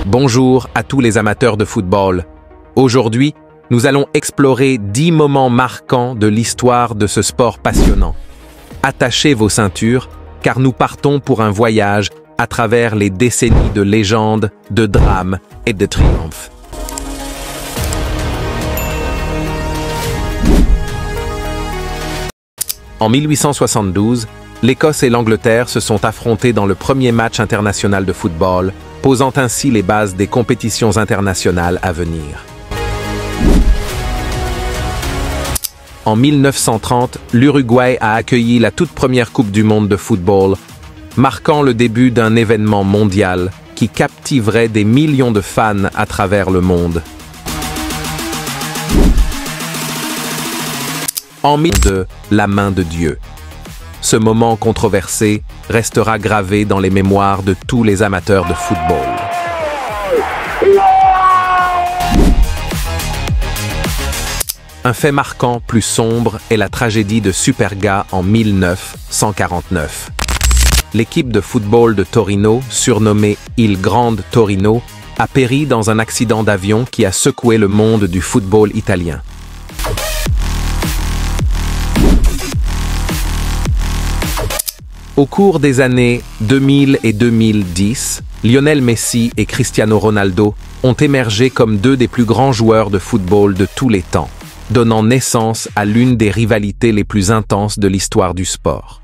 Bonjour à tous les amateurs de football. Aujourd'hui, nous allons explorer 10 moments marquants de l'histoire de ce sport passionnant. Attachez vos ceintures, car nous partons pour un voyage à travers les décennies de légendes, de drames et de triomphes. En 1872, l'Écosse et l'Angleterre se sont affrontés dans le premier match international de football, posant ainsi les bases des compétitions internationales à venir. En 1930, l'Uruguay a accueilli la toute première Coupe du monde de football, marquant le début d'un événement mondial qui captiverait des millions de fans à travers le monde. En 2002, la main de Dieu. Ce moment controversé restera gravé dans les mémoires de tous les amateurs de football. Un fait marquant plus sombre est la tragédie de Superga en 1949. L'équipe de football de Torino, surnommée Il Grande Torino, a péri dans un accident d'avion qui a secoué le monde du football italien. Au cours des années 2000 et 2010, Lionel Messi et Cristiano Ronaldo ont émergé comme deux des plus grands joueurs de football de tous les temps, donnant naissance à l'une des rivalités les plus intenses de l'histoire du sport.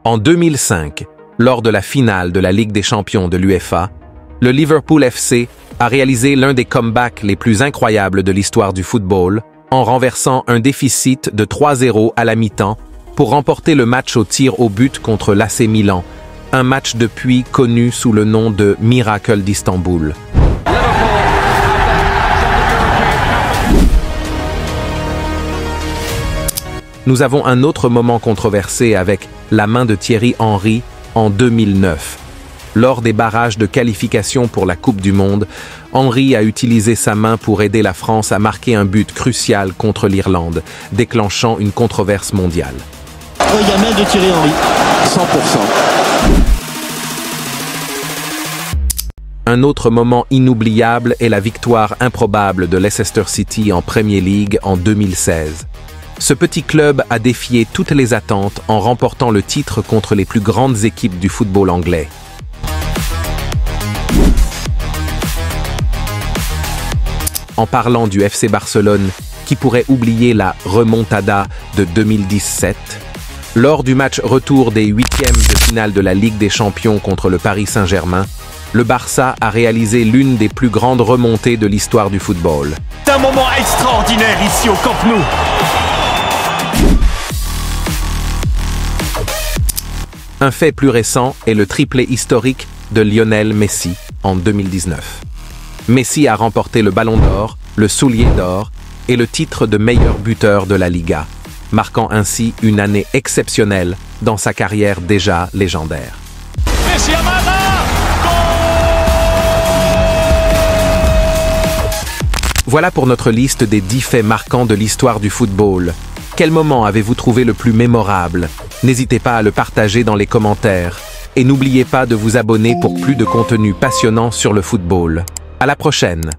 En 2005, lors de la finale de la Ligue des champions de l'UEFA, le Liverpool FC a réalisé l'un des comebacks les plus incroyables de l'histoire du football, en renversant un déficit de 3-0 à la mi-temps pour remporter le match au tir au but contre l'AC Milan, un match depuis connu sous le nom de Miracle d'Istanbul. Nous avons un autre moment controversé avec la main de Thierry Henry en 2009. Lors des barrages de qualification pour la Coupe du Monde, Henry a utilisé sa main pour aider la France à marquer un but crucial contre l'Irlande, déclenchant une controverse mondiale. Il y a main de Thierry Henry, 100%. Un autre moment inoubliable est la victoire improbable de Leicester City en Premier League en 2016. Ce petit club a défié toutes les attentes en remportant le titre contre les plus grandes équipes du football anglais. En parlant du FC Barcelone, qui pourrait oublier la remontada de 2017, lors du match retour des huitièmes de finale de la Ligue des Champions contre le Paris Saint-Germain, le Barça a réalisé l'une des plus grandes remontées de l'histoire du football. C'est un moment extraordinaire ici au Camp Nou. Un fait plus récent est le triplé historique de Lionel Messi en 2019. Messi a remporté le Ballon d'Or, le Soulier d'Or et le titre de meilleur buteur de la Liga, marquant ainsi une année exceptionnelle dans sa carrière déjà légendaire. Messi Voilà pour notre liste des 10 faits marquants de l'histoire du football. Quel moment avez-vous trouvé le plus mémorable? N'hésitez pas à le partager dans les commentaires. Et n'oubliez pas de vous abonner pour plus de contenu passionnant sur le football. À la prochaine!